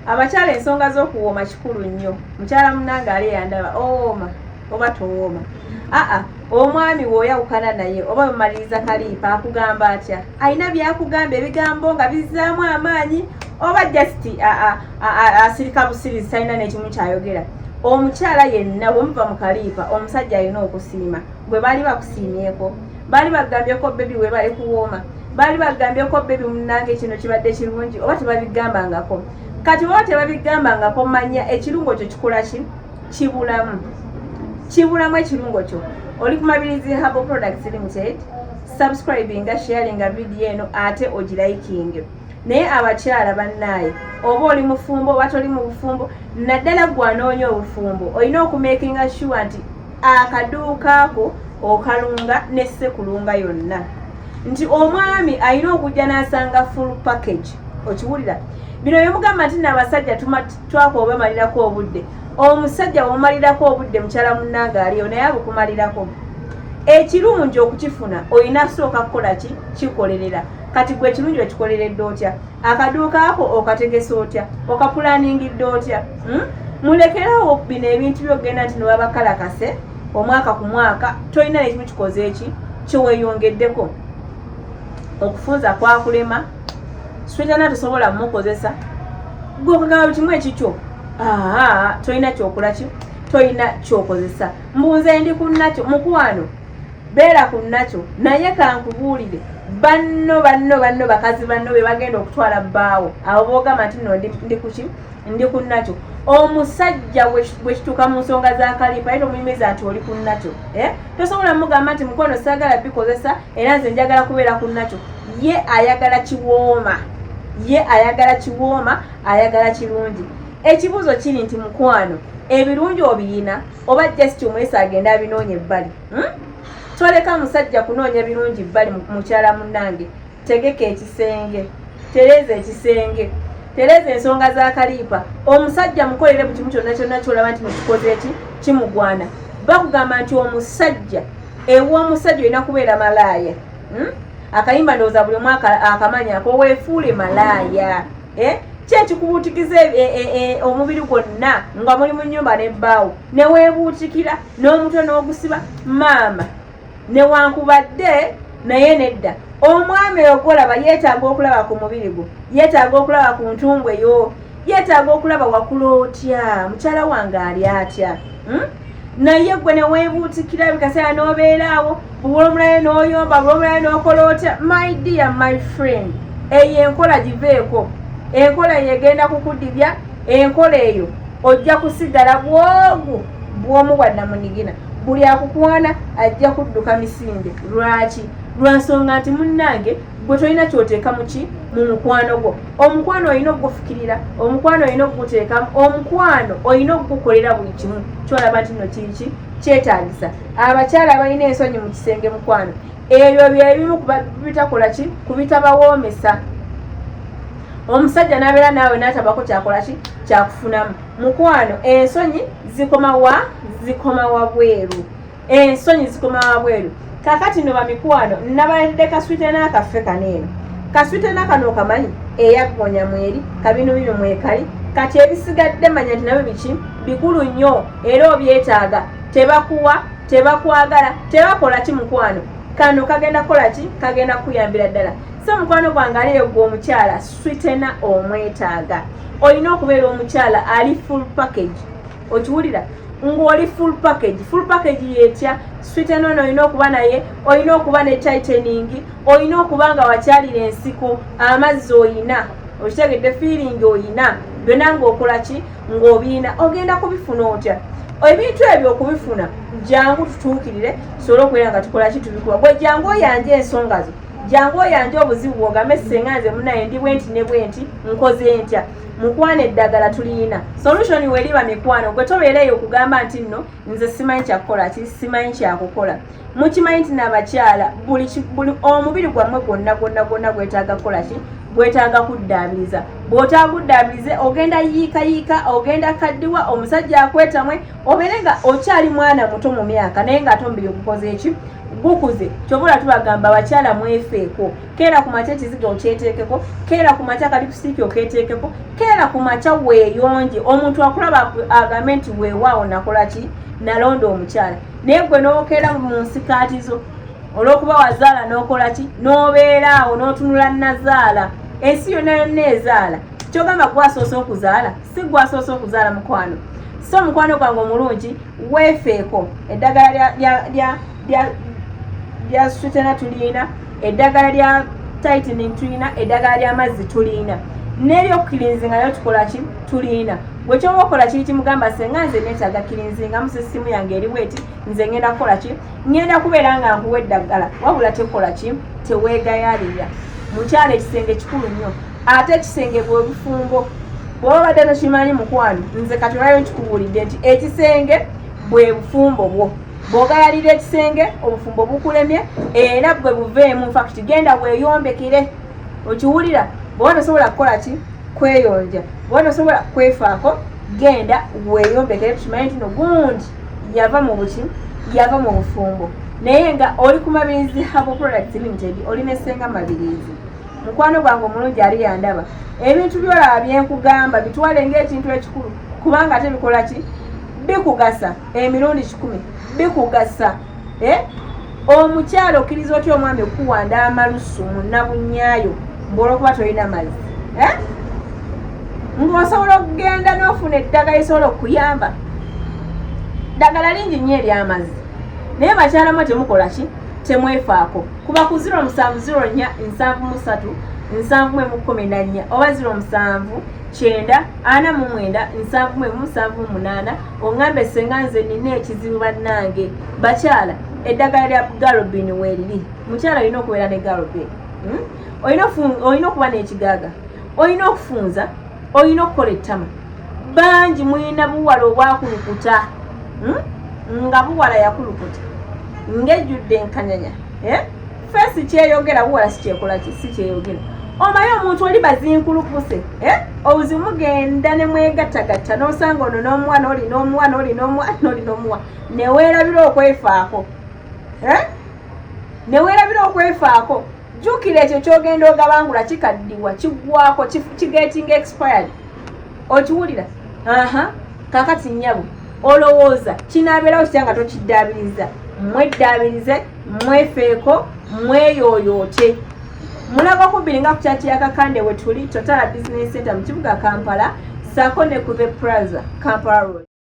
abakyala ensonga z'okuwooma kikulu nnyo. Mukyala munnange ali yandaba owooma oba towooma. Omwami bw'oyawukana naye oba mumaliriza kaliipa akugamba atya, alina byakugamba ebigambo nga bizzaamu amaanyi oba just asirika busirizi talina n'ekimu kyayogera. Omukyala yenna bwemuva mu kaliipa omusajja alina okusiima. Bwe baali bakusiimyeko, baali bagambyeko bebi we bali kuwooma, baali bagambyeko bebi munnange kino kibadde kirungi oba tebabigambangako. Kati baba tebabigambangako manya ekirungo kyo kikola ki? Kibulamu ekirungo kyo. Oli ku Mabirizi Herbal Products Limited, subscribing, sharing video eno ate ogiliking. Naye abakyala bannaaye, oba oli mufumbo oba toli mu bufumbo, naddala gwanoonya obufumbo olina okumakinga sure nti akaduuka ako okalunga ne ssekulunga yonna. Nti omwami alina okujja n'asanga full package. Okiwulira? Bino byemugamba nti n'abasajja twakobemalirako obudde. Omusajja bw'omalirako obudde mukyala munnange aliyo naye abukumalirako. Ekirungi okukifuna olina kusooka kukola ki? Kikolerera. Kati gwe ekirungi okikoleredde otya? Akaduuka ako okategesa otya? Okapulaaningidde otya? Mulekerawo bino ebintu byogenda nti newabakalakase omwaka ku mwaka tolina n'ekimu kikoze eki kyeweeyongeddeko. Okufunza kwakulema, sweetana tosobola mukozesa, gwe okagamba kimu ekikyo tolina kyokola ki? Tolina kyokozesa. Mbuuze ndi kunnakyo mukwano, beera kunnakyo, naye kankubuulire banno bakazi banno be bagenda okutwala bbaawo abo boogamba nti nno ndi kuki? Ndi kunnakyo. Omusajja bwe kituuka mu nsonga za kaliipa naye tomuyimiza nti oli kunnakyo. Tosobola mugamba nti mukono saagala bikozesa era nze njagala kubeera kunnakyo. Ye ayagala kiwooma, ayagala kirungi. Ekibuuzo kiri nti mukwano, ebirungi obiyina oba just omwesa agenda abinoonya ebbali? Toleka musajja kunoonya birungi bbali. Mukyala munnange, tegeka ekisenge, tereza ekisenge, tereza ensonga za kaliipa. Omusajja mukolere buli kimu kyonna kyolaba nti mukikoze eki kimugwana. Bakugamba nti omusajja ew'omusajja olina kubeera malaaya. Akayimba ndowooza buli omu akamanya ako, weefuule malaaya. Kyekikubuutikiza omubiri gwonna nga muli mu nnyumba n'ebbaawo ne weebuutikira n'omutwe n'ogusiba maama newankubadde naye nedda. Omwami ogolaba yeetaaga okulaba ku mubiri gwo, yeetaaga okulaba ku ntumbwe yo, yeetaaga okulaba wakula otya, mukyala wange ali atya. Naye gwe ne weebuutikira bikaseera n'obeeraawo, buwula omulaye n'oyomba, buwula omulaye n'okola otya. My dear, my friend, eyo enkola giveeko. Enkola yegenda kukudibya, enkola eyo ojja kusigala bwomu bwa namunigina. Buli akukwana ajja kudduka misinde. Lwaki? Lwa nsonga nti munnange gwe tolina kyoteeka muki? Mu mukwano gwo. Omukwano olina okugufukirira, omukwano olina okuguteekamu, omukwano olina okugukolera buli kimu kyolaba nti nno kiki kyetaagisa. Abakyala balina ensonyi mu kisenge mukwano, ebyo byebimu bitakola ki? Kubitabawoomesa. Omusajja n'abeera naawe n'atabako kyakola ki? Kyakufunamu. Mukwano, ensonyi zikoma wabweru. Ensonyi zikoma wabweru. Kakati no bamikwano, nabaledde kaswite n'akaffe kaneeno. Kaswite n'akano okamanyi eyaggonya mweri, kabino bino mwekali. Kati ebisigadde manya nti nabyo biki? Bikulu nnyo era obyetaaga. Tebakuwa, tebakwagala, tebakola ki mukwano? Kano kagenda kola ki? Kagenda kuyambira ddala. So mukwano gwange aliyo gwe omukyala sweetena omwetaaga. Olina okubeera omukyala ali full package. Okiwulira? Ng'oli full package. Full package yetya? Sweetena ono olina okuba naye, olina okuba ne tightening, olina okuba nga wakyalira ensiko, amazzi oyina, okitegedde feeling oyina, byonna ng'okola ki? Ng'obiina. Ogenda kubifuna otya? Ebintu ebyo okubifuna jangu tutuukirire tusobole okubeera nga tukola ki? Tubikuba. Gwe jangu oyanje ensonga zo, jangu oyanje obuzibu bwogambe senga nze munaye ndi bwenti ne bwenti nkoze ntya. Mukwano eddagala tulina solution weliba mikwano. Gwe tobeereyo okugamba nti nno nze simanyi kyakukola ki, simanyi kyakukola. Mukimanyi nti n'abakyala buli omubiri gwammwe gwonna gwetaaga kukola ki? Gwetaaga kuddaabiriza. Bw'otaguddaabirize ogenda yiika, ogenda kaddiwa, omusajja akwetamwe, obeere nga okyali mwana muto mu myaka naye ng'ate omubiri ogukoze eki? gukuze kyobula tubagamba abakyala mwefeeko keera ku makya ekiziga okyeteekeko keera ku makya kalipusitiiki oketeekeko keera ku makya weeyonje omuntu akulaba agambe nti weewaawo nakola ki nalonda omukyala naye gwe n'okeera mu nsikaati zo olw'okuba wazaala n'okola ki n'obeera awo n'otunula nazaala ensi yonna yonna ezaala kyogamba gwasoose okuzaala si gwasoose okuzaala mukwano so mukwano gwange omulungi weefeeko eddagala lya sutena tuliina eddagala lya tightening tuliina eddagala ly'amazzi tuliina n'eryokukkirinzinga nayo tukola ki tuliina gwe kyoba okola kiri kimugamba senga nze neetaaga kkirinzinga mu sisitimu yange eriwo eti nze ngenda kukola ki ngenda kubeera nga nkuwa eddagala wabula tekola ki teweegayaalira mukyala ekisenge kikulu nnyo ate ekisenge bwe bufumbo bw'oba badde tokimanyi mukwano nze katulayo nkikubuulidde nti ekisenge bwe bufumbo bwo bw'ogayalira ekisenge obufumbo bukulemye era bwe buveemu fakiti genda weeyombekere okiwulira bw'oba tosobola kukola ki kweyonja bw'oba tosobola kwefaako genda weeyombekere tukimanyi nti no gundi yava mu buki yava mu bufumbo naye nga oli ku Mabirizi Herbal Products Limited olina essenga Mabirizi mukwano gwange omulungi ali yandaba ebintu byolaba byenkugamba bitwale ng'ekintu ekikulu kubanga ate bikola ki bikugasa emirundi 10 bikugasa omukyalo okkiriza otya omwami okuwanda amalusu munnabunyaayo ng'olwokuba tolina mazzi ng'osobola okugenda n'ofuna eddagala lisobola okuyamba ddagala lingi nnyo ery'amazzi naye bakyalamu temukola ki temwefaako kuba ku 0704737114 oba 0794947778 oŋŋambe senga nze nina ekizibu bannange bakyala eddagala lya galobini weeriri mukyala olina okubeera ne galobini olina okuba n'ekigaaga olina okufunza olina okukola ettama bangi mulina buwala obwakulukuta nga buwala yakulukuta ng'ejjudde enkanyanya fesi kyeyogera buwala sikyekola si kyeyogera omanyi omuntu oli bazinkulukuse obuzibu mugenda ne mwegattagatta n'osanga ono n'omuwa n'oli n'omuwa n'oli n'omuwa n'oli n'omuwa neweerabira okwefaako neweerabira okwefaako jjukira ekyo kyogenda ogabangula kikaddiwa kiggwako kigetinga expired okiwulira kakati nnyabo olowooza kinaabeerawo kitya nga tokiddaabiriza mweddaabirize mwefeeko mweyooyoote mulaba okubiri nga ku kyati ya Kakande we tuli Total Business Center mu kibuga Kampala saako ne ku the Plaza Kampala Road.